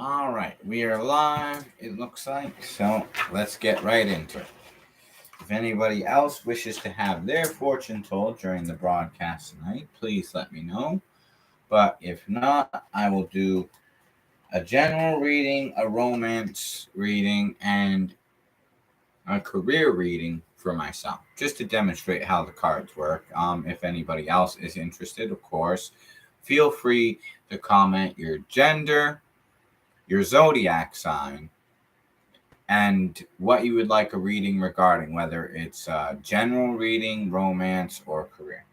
All right, we are live, it looks like, so let's get right into it. If anybody else wishes to have their fortune told during the broadcast tonight, please let me know. But if not, I will do a general reading, a romance reading, and a career reading for myself, just to demonstrate how the cards work. If anybody else is interested, of course, feel free to comment your gender, your zodiac sign, and what you would like a reading regarding, whether it's general reading, romance, or career.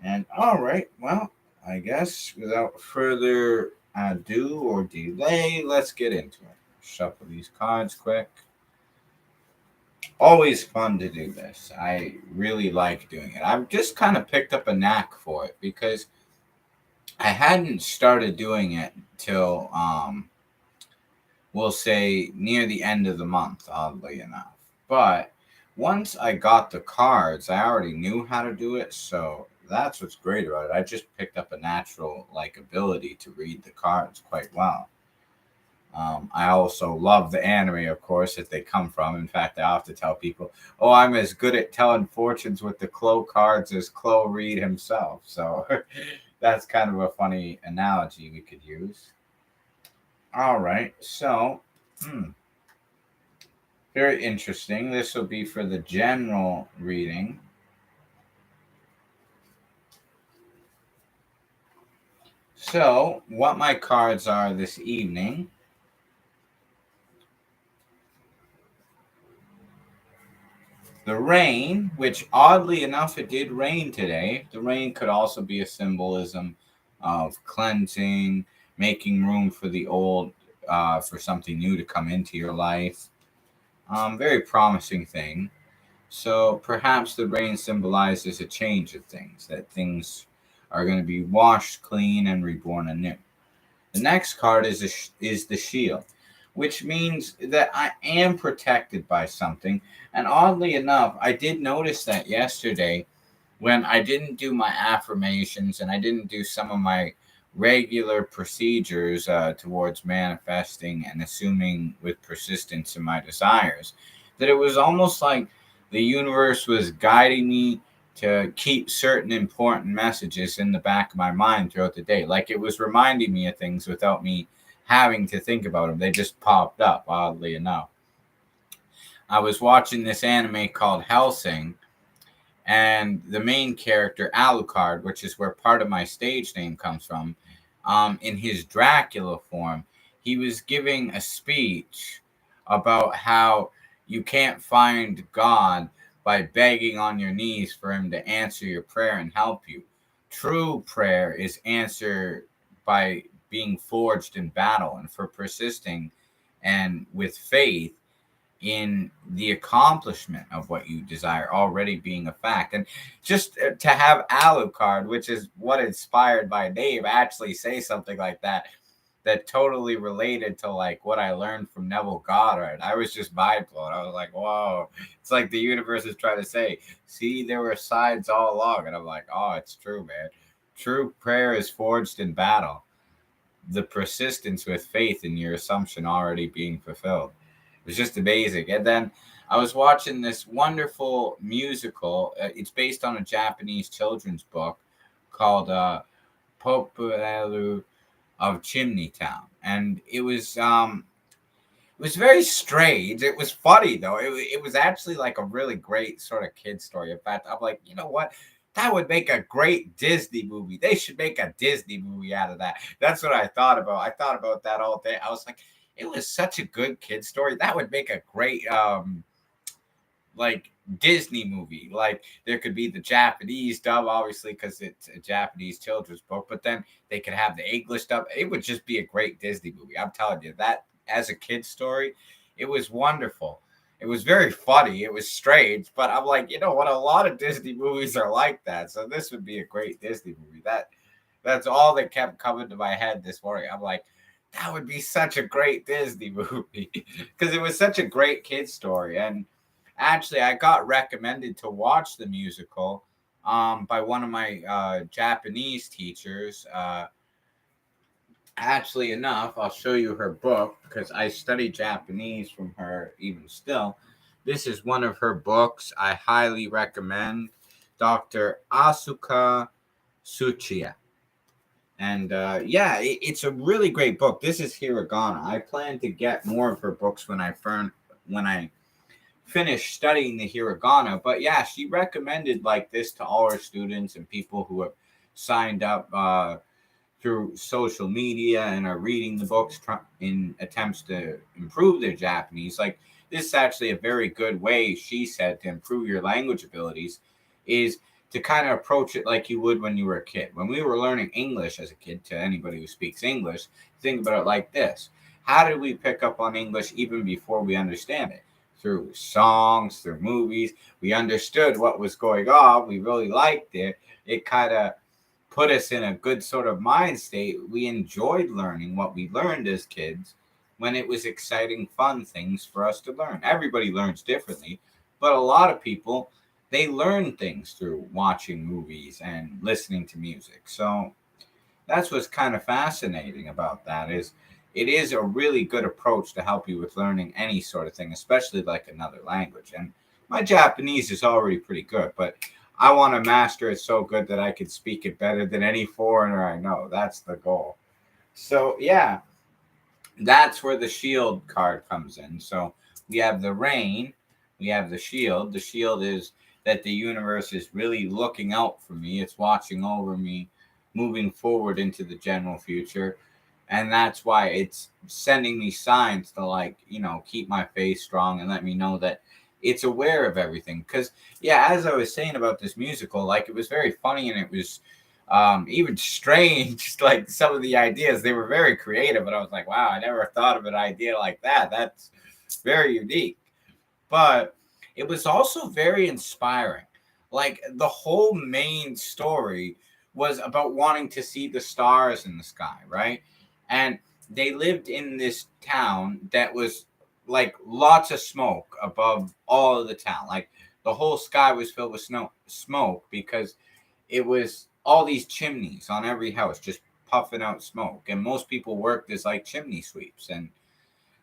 And all right, well, I guess without further ado or delay, let's get into it. Shuffle these cards quick. Always fun to do this. I really like doing it. I've just kind of picked up a knack for it because I hadn't started doing it till we'll say near the end of the month, oddly enough. But once I got the cards, I already knew how to do it, so that's what's great about it. I just picked up a natural ability to read the cards quite well. I also love the anime, of course, that they come from. In fact, I often tell people, "Oh, I'm as good at telling fortunes with the Clow cards as Clow Reed himself." So that's kind of a funny analogy we could use. All right, so very interesting. This will be for the general reading. So, what my cards are this evening. The rain, which oddly enough, it did rain today. The rain could also be a symbolism of cleansing, making room for the old, for something new to come into your life. Very promising thing. So perhaps the rain symbolizes a change of things, that things are going to be washed clean and reborn anew. The next card is the shield, which means that I am protected by something. And oddly enough, I did notice that yesterday when I didn't do my affirmations and I didn't do some of my regular procedures towards manifesting and assuming with persistence in my desires, that it was almost like the universe was guiding me to keep certain important messages in the back of my mind throughout the day. Like it was reminding me of things without me having to think about them. They just popped up, oddly enough. I was watching this anime called Hellsing, and the main character, Alucard, which is where part of my stage name comes from, in his Dracula form, he was giving a speech about how you can't find God by begging on your knees for him to answer your prayer and help you. True prayer is answered by being forged in battle and for persisting and with faith in the accomplishment of what you desire already being a fact. And just to have Alucard, which is what inspired my name, actually say something like that, that totally related to what I learned from Neville Goddard. I was just mind blown. I was like, whoa. It's like the universe is trying to say, see, there were signs all along. And I'm like, oh, it's true, man. True prayer is forged in battle. The persistence with faith in your assumption already being fulfilled. It was just amazing. And then I was watching this wonderful musical. It's based on a Japanese children's book called Popularu of Chimney Town, and it was very strange. It was funny though. It was actually like a really great sort of kid story. In fact, I'm like, you know what? That would make a great Disney movie. They should make a Disney movie out of that. That's what I thought about. I thought about that all day. I was like, it was such a good kid story. That would make a great like Disney movie. Like there could be the Japanese dub, obviously, because it's a Japanese children's book, but then they could have the English dub. It would just be a great Disney movie. I'm telling you, that as a kid's story, it was wonderful. It was very funny. It was strange, but I'm like, you know what? A lot of Disney movies are like that. So this would be a great Disney movie. That's all that kept coming to my head this morning. I'm like, that would be such a great Disney movie because it was such a great kid story. And actually, I got recommended to watch the musical by one of my Japanese teachers. Actually enough, I'll show you her book because I study Japanese from her even still. This is one of her books I highly recommend. Dr. Asuka Tsuchiya. And yeah, it's a really great book. This is Hiragana. I plan to get more of her books when I finish studying the hiragana. But yeah, she recommended like this to all her students and people who have signed up through social media and are reading the books in attempts to improve their Japanese. Like this is actually a very good way, she said, to improve your language abilities is to kind of approach it like you would when you were a kid. When we were learning English as a kid, to anybody who speaks English, think about it like this. How did we pick up on English even before we understand it? Through songs, through movies. We understood what was going on. We really liked it. It kind of put us in a good sort of mind state. We enjoyed learning what we learned as kids when it was exciting, fun things for us to learn. Everybody learns differently, but a lot of people, they learn things through watching movies and listening to music. So that's what's kind of fascinating about that is it is a really good approach to help you with learning any sort of thing, especially like another language. And my Japanese is already pretty good, but I want to master it so good that I can speak it better than any foreigner I know. That's the goal. So yeah, that's where the shield card comes in. So we have the rain, we have the shield. The shield is that the universe is really looking out for me, it's watching over me, moving forward into the general future. And that's why it's sending me signs to, like, keep my faith strong and let me know that it's aware of everything. Because, yeah, as I was saying about this musical, like, it was very funny and it was even strange, like some of the ideas. They were very creative, and I was like, wow, I never thought of an idea like that. That's very unique. But it was also very inspiring. Like the whole main story was about wanting to see the stars in the sky, right? And they lived in this town that was like lots of smoke above all of the town. Like the whole sky was filled with smoke because it was all these chimneys on every house just puffing out smoke. And most people worked as like chimney sweeps. And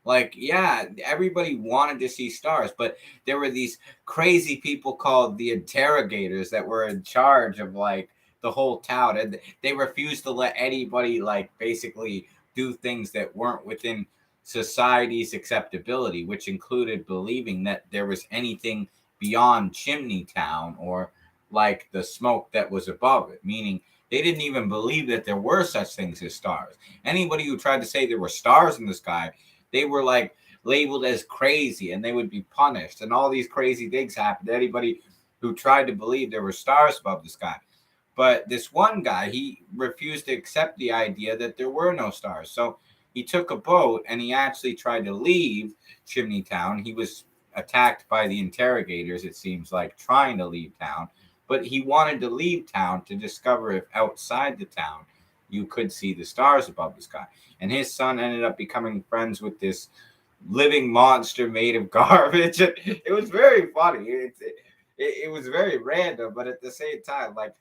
like, yeah, everybody wanted to see stars, but there were these crazy people called the interrogators that were in charge of like the whole town, and they refused to let anybody like basically do things that weren't within society's acceptability, which included believing that there was anything beyond Chimney Town or like the smoke that was above it, meaning they didn't even believe that there were such things as stars. Anybody who tried to say there were stars in the sky, they were like labeled as crazy and they would be punished. And all these crazy things happened to anybody who tried to believe there were stars above the sky. But this one guy, he refused to accept the idea that there were no stars. So he took a boat and he actually tried to leave Chimney Town. He was attacked by the interrogators, it seems like, trying to leave town. But he wanted to leave town to discover if outside the town you could see the stars above the sky. And his son ended up becoming friends with this living monster made of garbage. It was very funny. It was very random, but at the same time, like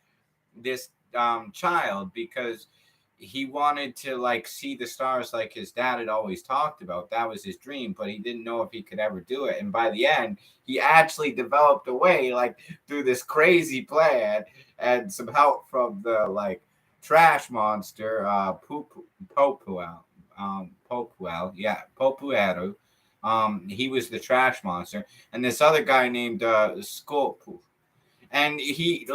this child, because he wanted to like see the stars like his dad had always talked about. That was his dream, but he didn't know if he could ever do it. And by the end, he actually developed a way, like through this crazy plan and some help from the like trash monster, Popuel, Popuel, yeah, Popueru. He was the trash monster, and this other guy named Scopu, and he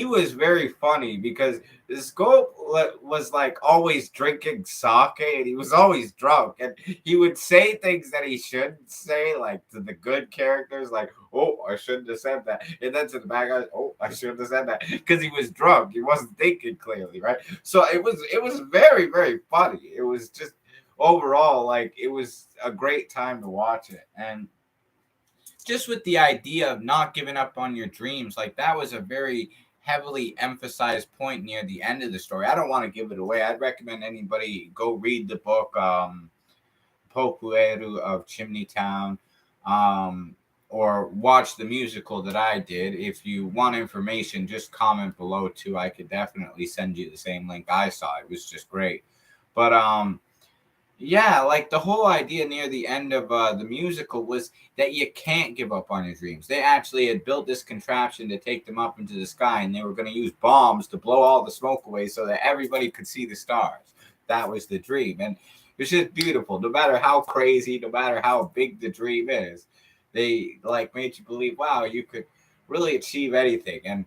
was very funny because Scope was like always drinking sake and he was always drunk and he would say things that he shouldn't say, like to the good characters, like, oh, I shouldn't have said that, and then to the bad guys, oh, I shouldn't have said that, because he was drunk, he wasn't thinking clearly, right? So it was very, very funny. It was just overall, like, it was a great time to watch it. And just with the idea of not giving up on your dreams, like that was a very heavily emphasized point near the end of the story. I don't want to give it away. I'd recommend anybody go read the book, Popueru of Chimney Town, or watch the musical that I did. If you want information, just comment below too. I could definitely send you the same link I saw. It was just great. But yeah, like the whole idea near the end of the musical was that you can't give up on your dreams. They actually had built this contraption to take them up into the sky, and they were going to use bombs to blow all the smoke away so that everybody could see the stars. That was the dream, and it's just beautiful. No matter how crazy, no matter how big the dream is, they like made you believe, wow, you could really achieve anything. And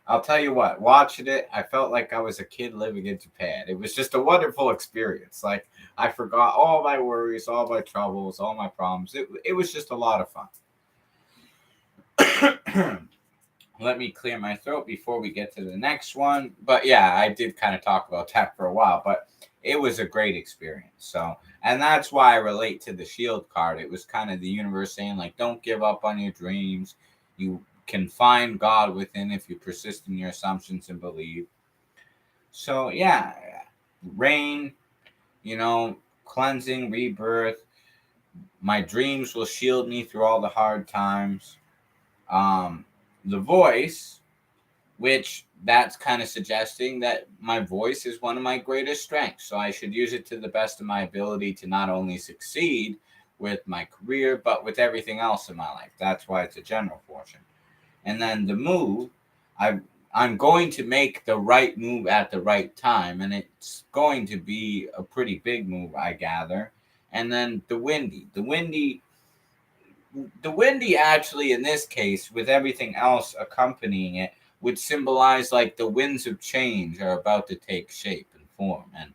I'll tell you what, watching it, I felt like I was a kid living in Japan. It was just a wonderful experience. Like, I forgot all my worries, all my troubles, all my problems. It was just a lot of fun. Let me clear my throat before we get to the next one. But yeah, I did kind of talk about that for a while, but it was a great experience. So, and that's why I relate to the shield card. It was kind of the universe saying, like, don't give up on your dreams. You can find God within if you persist in your assumptions and believe. So yeah, rain, cleansing, rebirth. My dreams will shield me through all the hard times. The voice, which that's kind of suggesting that my voice is one of my greatest strengths. So I should use it to the best of my ability to not only succeed with my career, but with everything else in my life. That's why it's a general fortune. And then the move, I'm going to make the right move at the right time, and it's going to be a pretty big move, I gather. And then the windy actually in this case, with everything else accompanying it, would symbolize like the winds of change are about to take shape and form, and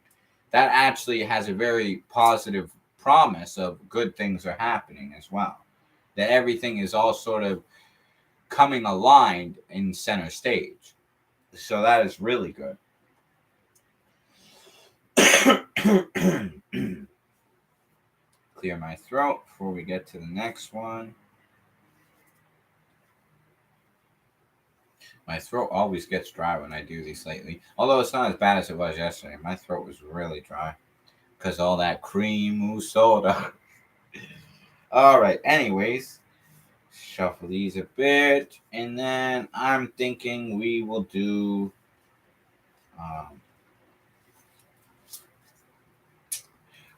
that actually has a very positive promise of good things are happening as well. That everything is all sort of coming aligned in center stage. So that is really good. Clear my throat before we get to the next one. My throat always gets dry when I do these lately. Although it's not as bad as it was yesterday. My throat was really dry because all that cream soda. All right. Anyways, shuffle these a bit, and then I'm thinking we will do.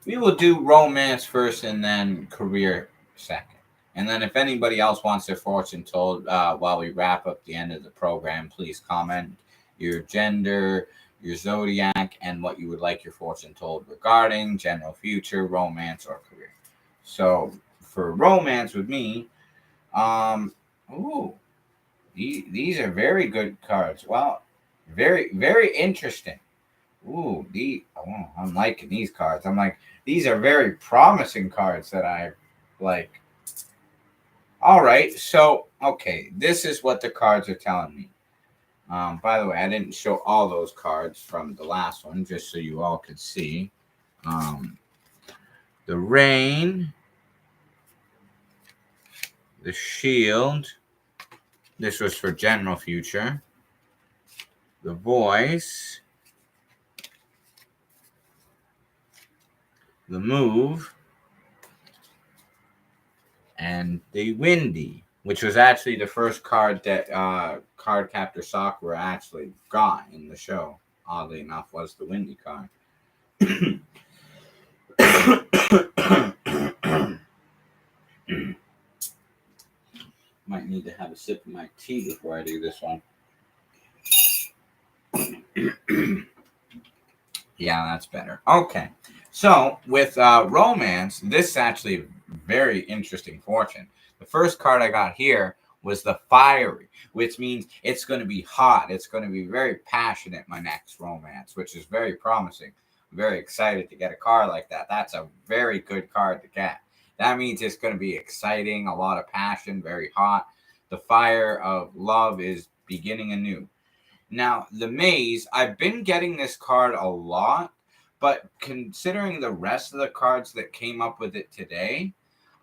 We will do romance first, and then career second. And then if anybody else wants their fortune told while we wrap up the end of the program, please comment your gender, your zodiac, and what you would like your fortune told regarding general future, romance, or career. So for romance with me, ooh, these are very good cards. Well, very, very interesting. Ooh, I'm liking these cards. I'm like, these are very promising cards that I like. All right, so okay, this is what the cards are telling me. By the way, I didn't show all those cards from the last one, just so you all could see. The rain, the shield. This was for general future. The voice, the move, and the windy, which was actually the first card that Card Captor Sakura actually got in the show. Oddly enough, was the windy card. Might need to have a sip of my tea before I do this one. Yeah, that's better. Okay. So with romance, this is actually a very interesting fortune. The first card I got here was the fiery, which means it's going to be hot. It's going to be very passionate, my next romance, which is very promising. I'm very excited to get a card like that. That's a very good card to get. That means it's going to be exciting, a lot of passion, very hot. The fire of love is beginning anew. Now, the maze, I've been getting this card a lot, but considering the rest of the cards that came up with it today,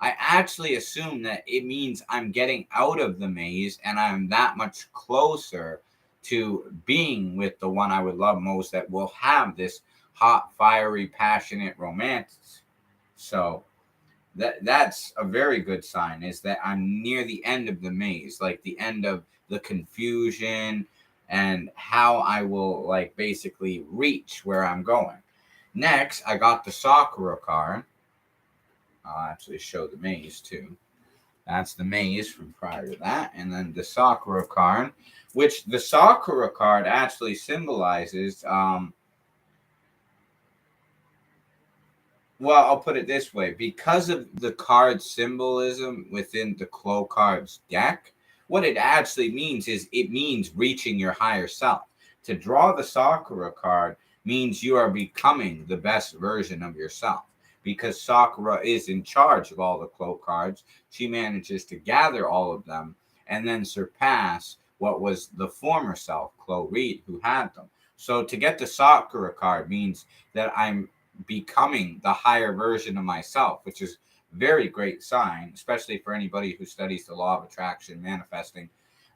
I actually assume that it means I'm getting out of the maze and I'm that much closer to being with the one I would love most that will have this hot, fiery, passionate romance. So that's a very good sign, is that I'm near the end of the maze, like the end of the confusion and how I will like basically reach where I'm going. Next, I got the Sakura card. I'll actually show the maze too. That's the maze from prior to that. And then the Sakura card, which the Sakura card actually symbolizes, well, I'll put it this way. Because of the card symbolism within the Clow cards deck, what it actually means is it means reaching your higher self. To draw the Sakura card means you are becoming the best version of yourself. Because Sakura is in charge of all the Clow cards, she manages to gather all of them and then surpass what was the former self, Clow Reed, who had them. So to get the Sakura card means that I'm becoming the higher version of myself, which is very great sign, especially for anybody who studies the law of attraction, manifesting.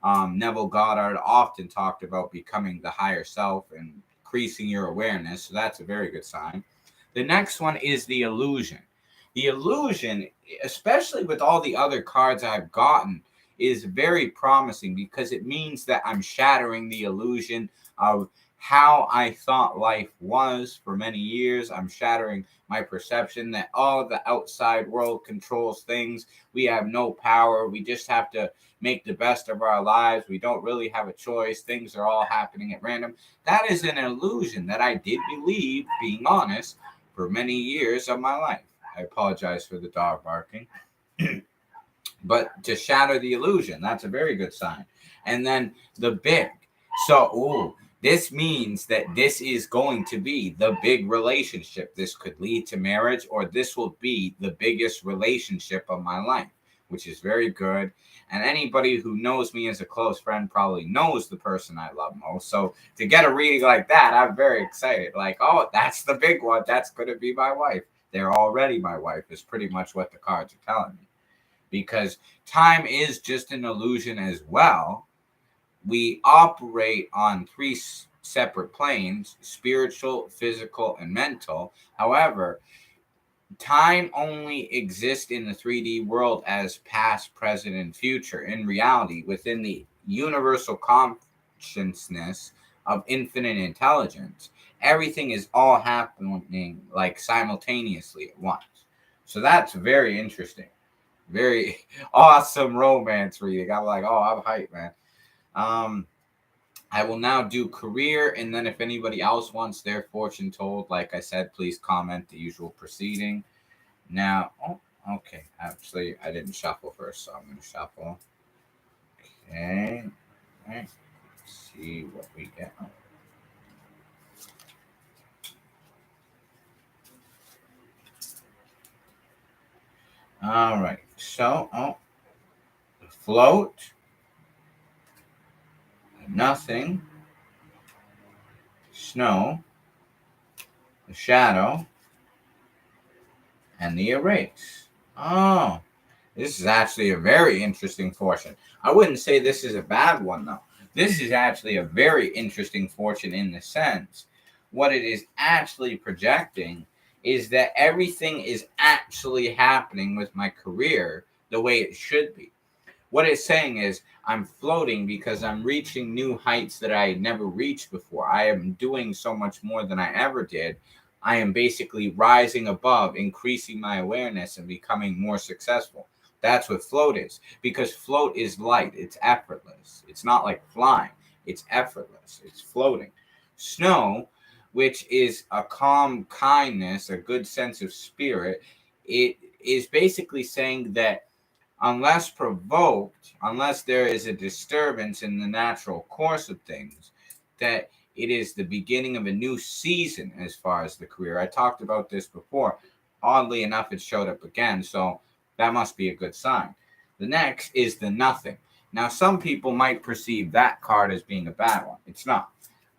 Neville Goddard often talked about becoming the higher self and increasing your awareness. So that's a very good sign. The next one is the illusion. The illusion, especially with all the other cards I've gotten, is very promising because it means that I'm shattering the illusion of how I thought life was for many years. I'm shattering my perception that all the outside world controls things. We have no power. We just have to make the best of our lives. We don't really have a choice. Things are all happening at random. That is an illusion that I did believe, being honest, for many years of my life. I apologize for the dog barking. But to shatter the illusion, that's a very good sign. And then the big. So, this means that this is going to be the big relationship. This could lead to marriage, or this will be the biggest relationship of my life, which is very good. And anybody who knows me as a close friend probably knows the person I love most. So to get a reading like that, I'm very excited. Like, oh, that's the big one. That's going to be my wife. They're already my wife is pretty much what the cards are telling me. Because time is just an illusion as well. We operate on three separate planes: spiritual, physical, and mental. However, time only exists in the 3D world as past, present, and future. In reality, within the universal consciousness of infinite intelligence, everything is all happening like simultaneously at once. So that's very interesting. Very awesome romance reading. I'm like, oh, I'm hyped, man. I will now do career, and then if anybody else wants their fortune told, like I said, please comment the usual proceeding. Now, okay. Actually, I didn't shuffle first, so I'm going to shuffle. Okay. All right. Let's see what we get. All right. So, the float, nothing, snow, the shadow, and the erase. Oh, this is actually a very interesting fortune. I wouldn't say this is a bad one, though. This is actually a very interesting fortune in the sense what it is actually projecting is that everything is actually happening with my career the way it should be. What it's saying is I'm floating because I'm reaching new heights that I had never reached before. I am doing so much more than I ever did. I am basically rising above, increasing my awareness and becoming more successful. That's what float is, because float is light. It's effortless. It's not like flying. It's effortless. It's floating. Snow, which is a calm kindness, a good sense of spirit, it is basically saying that unless provoked, unless there is a disturbance in the natural course of things, that it is the beginning of a new season as far as the career. I talked about this before. Oddly enough, it showed up again, so that must be a good sign. The next is the nothing. Now, some people might perceive that card as being a bad one. It's not.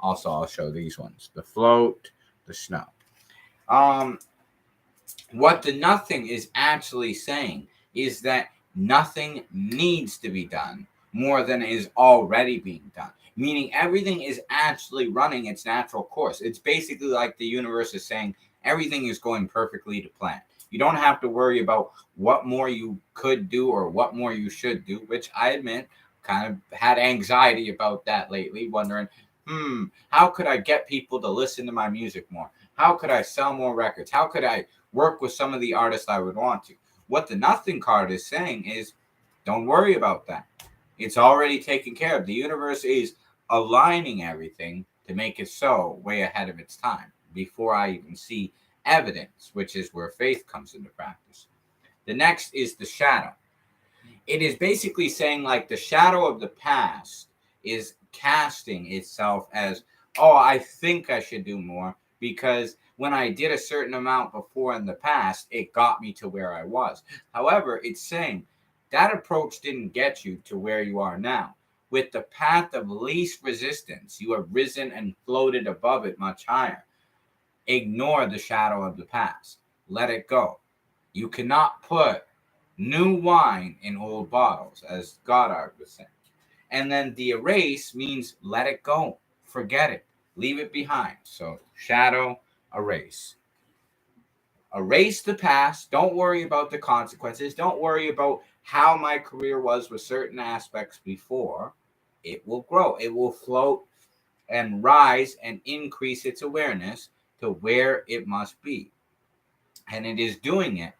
Also, I'll show these ones. The float, the snow. What the nothing is actually saying is that nothing needs to be done more than is already being done. Meaning everything is actually running its natural course. It's basically like the universe is saying everything is going perfectly to plan. You don't have to worry about what more you could do or what more you should do, which I admit kind of had anxiety about that lately, wondering, how could I get people to listen to my music more? How could I sell more records? How could I work with some of the artists I would want to? What the nothing card is saying is, don't worry about that. It's already taken care of. The universe is aligning everything to make it so way ahead of its time before I even see evidence, which is where faith comes into practice. The next is the shadow. It is basically saying like the shadow of the past is casting itself as, oh, I think I should do more because when I did a certain amount before in the past, it got me to where I was. However, it's saying that approach didn't get you to where you are now. With the path of least resistance, you have risen and floated above it much higher. Ignore the shadow of the past. Let it go. You cannot put new wine in old bottles, as Goddard was saying. And then the erase means let it go. Forget it. Leave it behind. So shadow, erase. Erase the past. Don't worry about the consequences. Don't worry about how my career was with certain aspects before. It will grow. It will float and rise and increase its awareness to where it must be. And it is doing it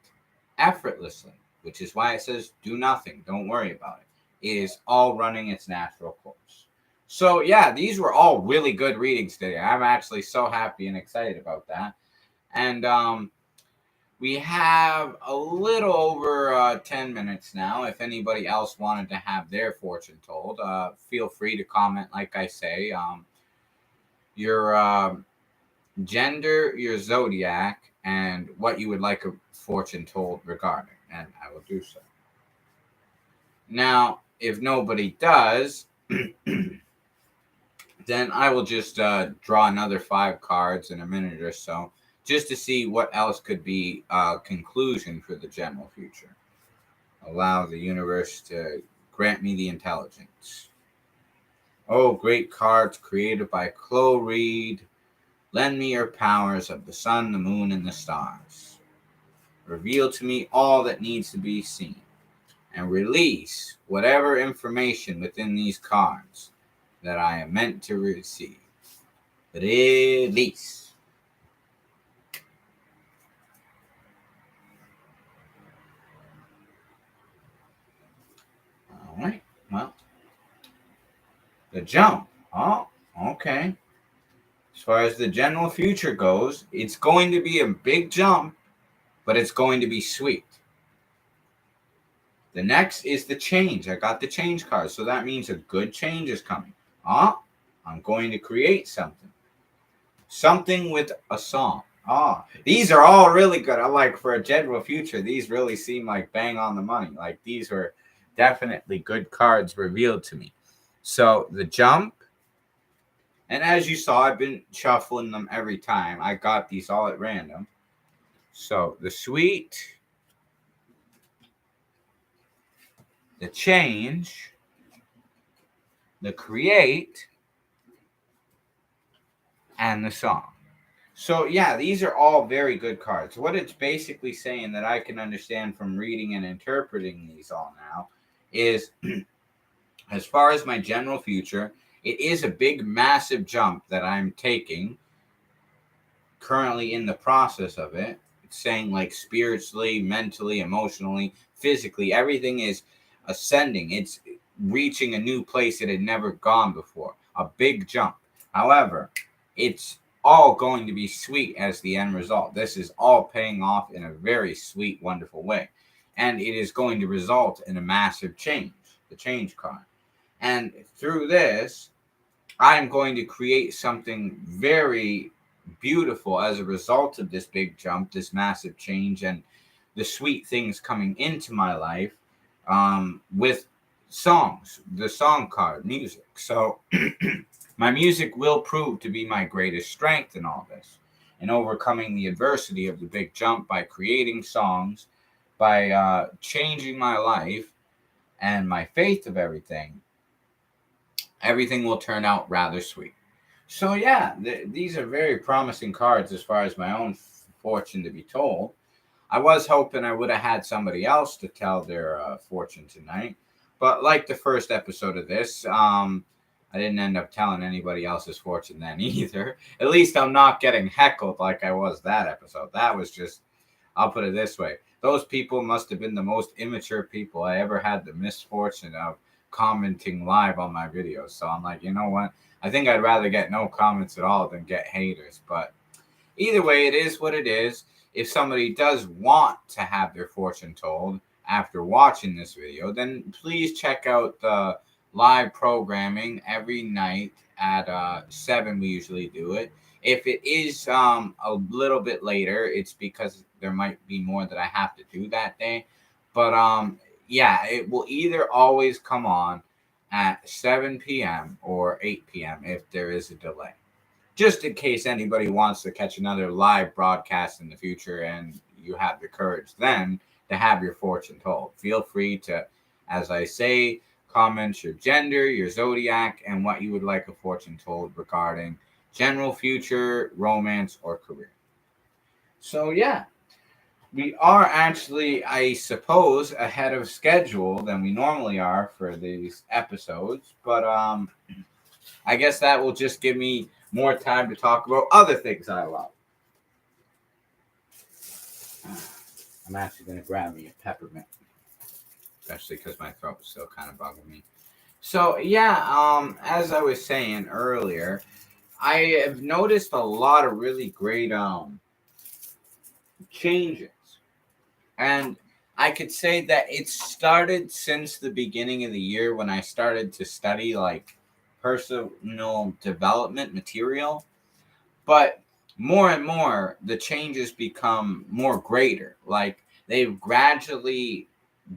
effortlessly, which is why it says do nothing. Don't worry about it. It is all running its natural course. So, yeah, these were all really good readings today. I'm actually so happy and excited about that. And we have a little over 10 minutes now. If anybody else wanted to have their fortune told, feel free to comment, like I say. Your gender, your zodiac, and what you would like a fortune told regarding, and I will do so. Now, if nobody does, then I will just draw another 5 cards in a minute or so, just to see what else could be a conclusion for the general future. Allow the universe to grant me the intelligence. Oh, great cards created by Clow. Lend me your powers of the sun, the moon, and the stars. Reveal to me all that needs to be seen, and release whatever information within these cards that I am meant to receive. Release. All right. Well, the jump. Oh, okay. As far as the general future goes, it's going to be a big jump, but it's going to be sweet. The next is the change. I got the change card, so that means a good change is coming. I'm going to create something. Something with a song. These are all really good. I like for a general future, these really seem like bang on the money. Like these were definitely good cards revealed to me. So the jump, and as you saw, I've been shuffling them every time. I got these all at random. So the sweet, the change, the create, and the song. So yeah, these are all very good cards. What it's basically saying that I can understand from reading and interpreting these all now is as far as my general future, it is a big, massive jump that I'm taking. Currently in the process of it. It's saying like spiritually, mentally, emotionally, physically, everything is ascending. It's reaching a new place it had never gone before. A big jump. However, it's all going to be sweet as the end result. This is all paying off in a very sweet, wonderful way. And it is going to result in a massive change, the change card. And through this, I'm going to create something very beautiful as a result of this big jump, this massive change, and the sweet things coming into my life with songs, the song card, music. So my music will prove to be my greatest strength in all this, in overcoming the adversity of the big jump by creating songs, by changing my life and my faith of everything. Everything will turn out rather sweet. So yeah, these are very promising cards as far as my own fortune to be told. I was hoping I would have had somebody else to tell their fortune tonight, but like the first episode of this, I didn't end up telling anybody else's fortune then either. At least I'm not getting heckled like I was that episode. That was just, I'll put it this way. Those people must have been the most immature people I ever had the misfortune of commenting live on my videos. So I'm like, you know what? I think I'd rather get no comments at all than get haters. But either way, it is what it is. If somebody does want to have their fortune told after watching this video, then please check out the live programming every night at 7. We usually do it. If it is a little bit later, it's because there might be more that I have to do that day. But yeah, it will either always come on at 7 p.m. or 8 p.m. if there is a delay, just in case anybody wants to catch another live broadcast in the future and you have the courage then to have your fortune told. Feel free to, as I say, comment your gender, your zodiac, and what you would like a fortune told regarding general future, romance, or career. So, yeah, we are actually, I suppose, ahead of schedule than we normally are for these episodes, but I guess that will just give me more time to talk about other things I love. I'm actually going to grab me a peppermint, especially because my throat is still kind of bugging me. So, yeah, as I was saying earlier, I have noticed a lot of really great changes. And I could say that it started since the beginning of the year when I started to study like personal development material. But more and more, the changes become more greater. Like they've gradually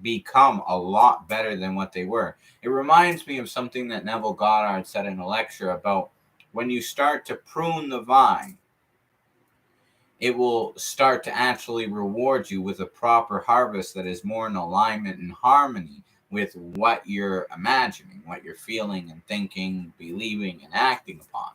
become a lot better than what they were. It reminds me of something that Neville Goddard said in a lecture about when you start to prune the vine, it will start to actually reward you with a proper harvest that is more in alignment and harmony with what you're imagining, what you're feeling and thinking, believing and acting upon.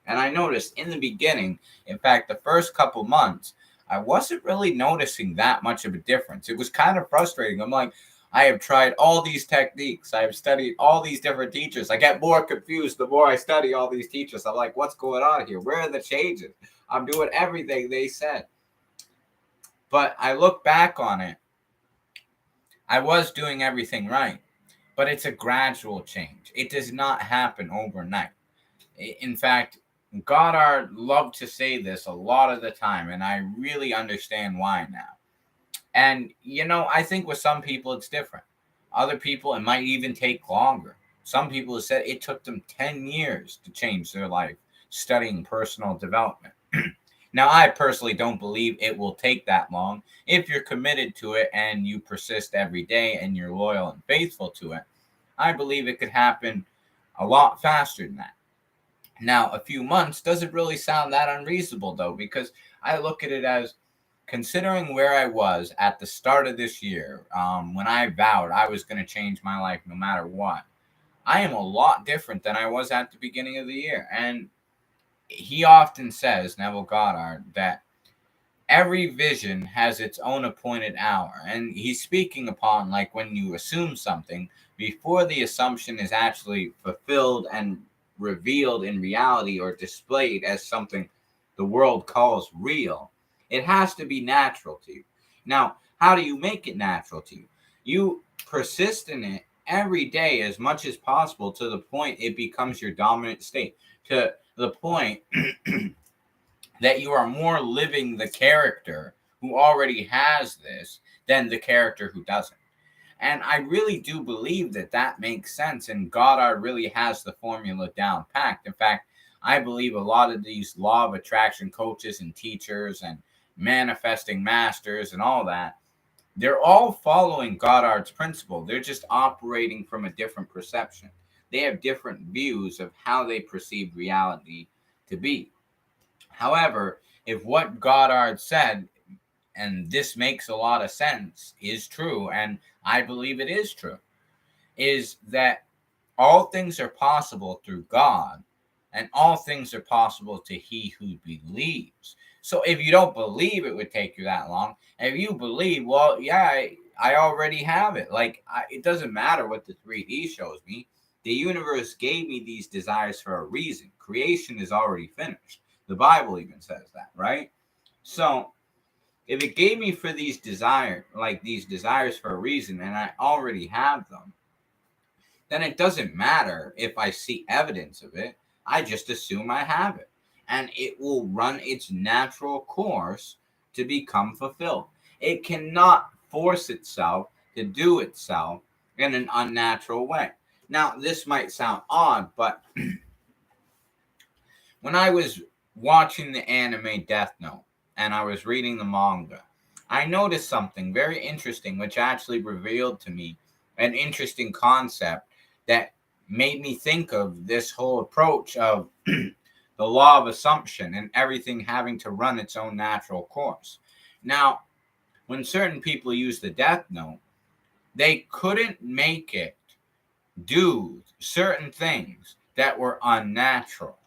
And I noticed in the beginning, in fact, the first couple months, I wasn't really noticing that much of a difference. It was kind of frustrating. I'm like, I have tried all these techniques. I have studied all these different teachers. I get more confused the more I study all these teachers. I'm like, what's going on here? Where are the changes? I'm doing everything they said. But I look back on it. I was doing everything right. But it's a gradual change. It does not happen overnight. In fact, Goddard loved to say this a lot of the time, and I really understand why now. And, you know, I think with some people it's different. Other people, it might even take longer. Some people have said it took them 10 years to change their life studying personal development. Now, I personally don't believe it will take that long. If you're committed to it and you persist every day and you're loyal and faithful to it, I believe it could happen a lot faster than that. Now, a few months doesn't really sound that unreasonable, though, because I look at it as considering where I was at the start of this year, when I vowed I was going to change my life no matter what. I am a lot different than I was at the beginning of the year. And he often says, Neville Goddard, that every vision has its own appointed hour. And he's speaking upon like when you assume something before the assumption is actually fulfilled and revealed in reality or displayed as something the world calls real, it has to be natural to you. Now, how do you make it natural to you? You persist in it every day as much as possible to the point it becomes your dominant state, to the point that you are more living the character who already has this than the character who doesn't. And I really do believe that that makes sense. And Goddard really has the formula down packed. In fact, I believe a lot of these law of attraction coaches and teachers and manifesting masters and all that, they're all following Goddard's principle. They're just operating from a different perception. They have different views of how they perceive reality to be. However, if what Goddard said, and this makes a lot of sense, is true, and I believe it is true, is that all things are possible through God, and all things are possible to he who believes. So if you don't believe it would take you that long, and if you believe, well, yeah, I already have it. Like, it doesn't matter what the 3D shows me. The universe gave me these desires for a reason. Creation is already finished. The Bible even says that, right? So if it gave me for these desires for a reason, and I already have them, then it doesn't matter if I see evidence of it. I just assume I have it. And it will run its natural course to become fulfilled. It cannot force itself to do itself in an unnatural way. Now, this might sound odd, but when I was watching the anime Death Note and I was reading the manga, I noticed something very interesting, which actually revealed to me an interesting concept that made me think of this whole approach of the law of assumption and everything having to run its own natural course. Now, when certain people use the Death Note, they couldn't make it do certain things that were unnatural.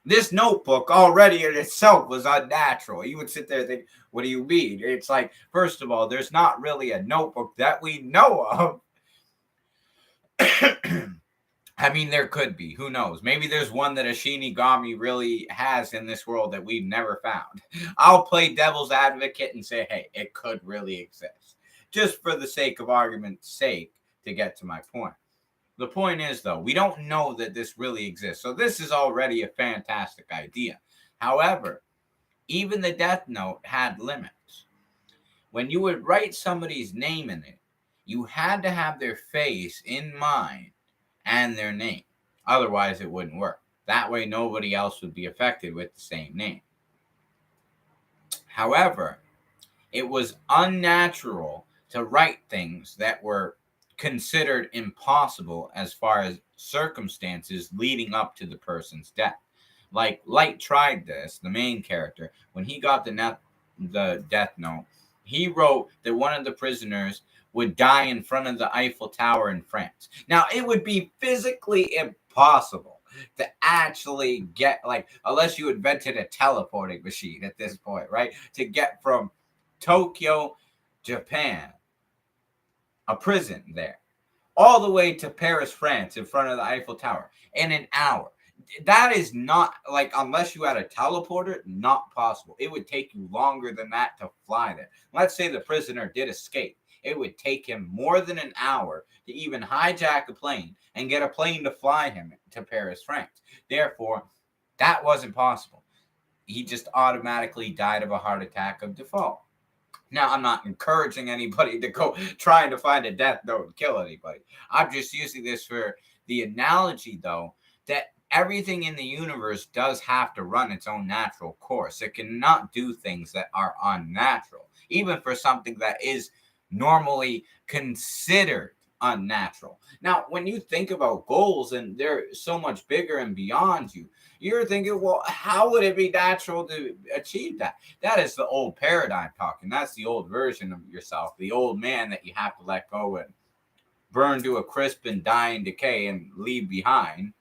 This notebook already in itself was unnatural. You would sit there and think, what do you mean? It's like, first of all, there's not really a notebook that we know of. I mean, there could be. Who knows? Maybe there's one that a Shinigami really has in this world that we've never found. I'll play devil's advocate and say, hey, it could really exist. Just for the sake of argument's sake, to get to my point. The point is, though, we don't know that this really exists. So this is already a fantastic idea. However, even the Death Note had limits. When you would write somebody's name in it, you had to have their face in mind and their name. Otherwise, it wouldn't work. That way, nobody else would be affected with the same name. However, it was unnatural to write things that were considered impossible as far as circumstances leading up to the person's death. Like Light tried this, the main character, when he got the Death Note, he wrote that one of the prisoners would die in front of the Eiffel Tower in France. Now, it would be physically impossible to actually get, like, unless you invented a teleporting machine at this point, right? To get from Tokyo, Japan, a prison there, all the way to Paris, France, in front of the Eiffel Tower in an hour. That is not, like, unless you had a teleporter, not possible. It would take you longer than that to fly there. Let's say the prisoner did escape. It would take him more than an hour to even hijack a plane and get a plane to fly him to Paris, France. Therefore, that wasn't possible. He just automatically died of a heart attack of default. Now, I'm not encouraging anybody to go trying to find a Death Note and kill anybody. I'm just using this for the analogy, though, that everything in the universe does have to run its own natural course. It cannot do things that are unnatural, even for something that is normally considered unnatural. Now, when you think about goals and they're so much bigger and beyond you, you're thinking, well, how would it be natural to achieve that? That is the old paradigm talking. That's the old version of yourself, the old man that you have to let go and burn to a crisp and die in decay and leave behind.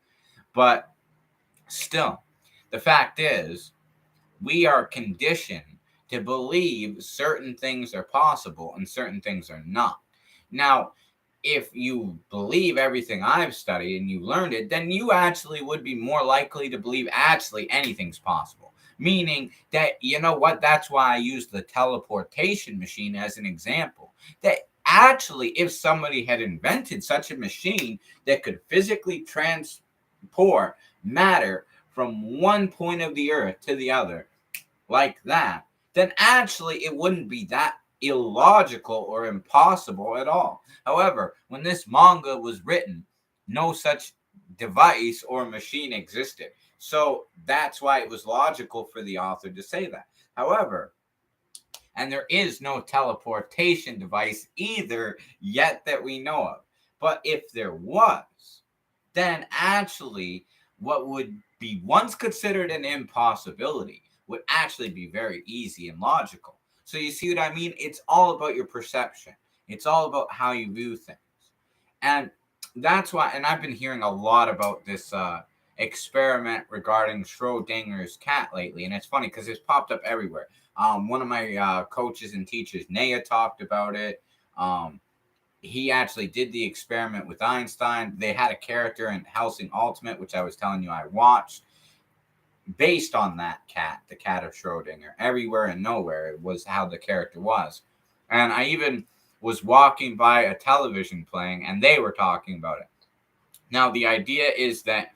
But still, the fact is, we are conditioned to believe certain things are possible and certain things are not. Now, if you believe everything I've studied and you learned it, then you actually would be more likely to believe actually anything's possible. Meaning that, you know what, that's why I use the teleportation machine as an example. That actually, if somebody had invented such a machine that could physically transport matter from one point of the earth to the other, like that, then actually it wouldn't be that illogical or impossible at all. However, when this manga was written, no such device or machine existed. So that's why it was logical for the author to say that. However, and there is no teleportation device either yet that we know of. But if there was, then actually what would be once considered an impossibility would actually be very easy and logical. So you see what I mean? It's all about your perception. It's all about how you view things. And that's why, and I've been hearing a lot about this experiment regarding Schrodinger's cat lately. And it's funny because it's popped up everywhere. One of my coaches and teachers, Naya, talked about it. he actually did the experiment with Einstein. They had a character in Helsing Ultimate, which I was telling you I watched, based on that cat, the cat of Schrodinger. Everywhere and nowhere was how the character was. And I even was walking by a television playing, and they were talking about it. Now, the idea is that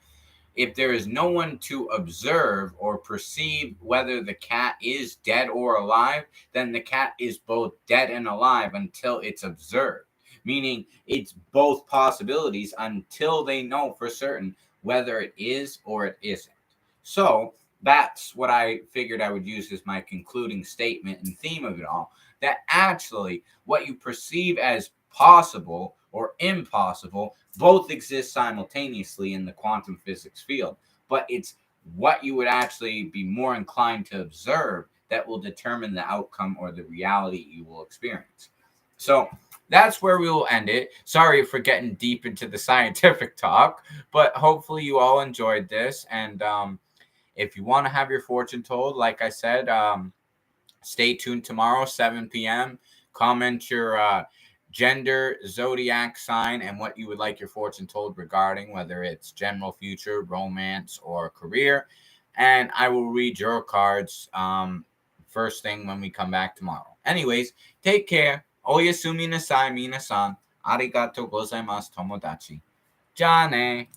if there is no one to observe or perceive whether the cat is dead or alive, then the cat is both dead and alive until it's observed. Meaning it's both possibilities until they know for certain whether it is or it isn't. So that's what I figured I would use as my concluding statement and theme of it all. That actually what you perceive as possible or impossible both exist simultaneously in the quantum physics field, but it's what you would actually be more inclined to observe that will determine the outcome or the reality you will experience. So that's where we will end it. Sorry for getting deep into the scientific talk, but hopefully you all enjoyed this. And if you want to have your fortune told, like I said, stay tuned tomorrow, 7 p.m. Comment your gender, zodiac sign, and what you would like your fortune told regarding, whether it's general future, romance, or career. And I will read your cards first thing when we come back tomorrow. Anyways, take care. Oyasumi nasai minasan. Arigatou gozaimasu, tomodachi. Ja ne.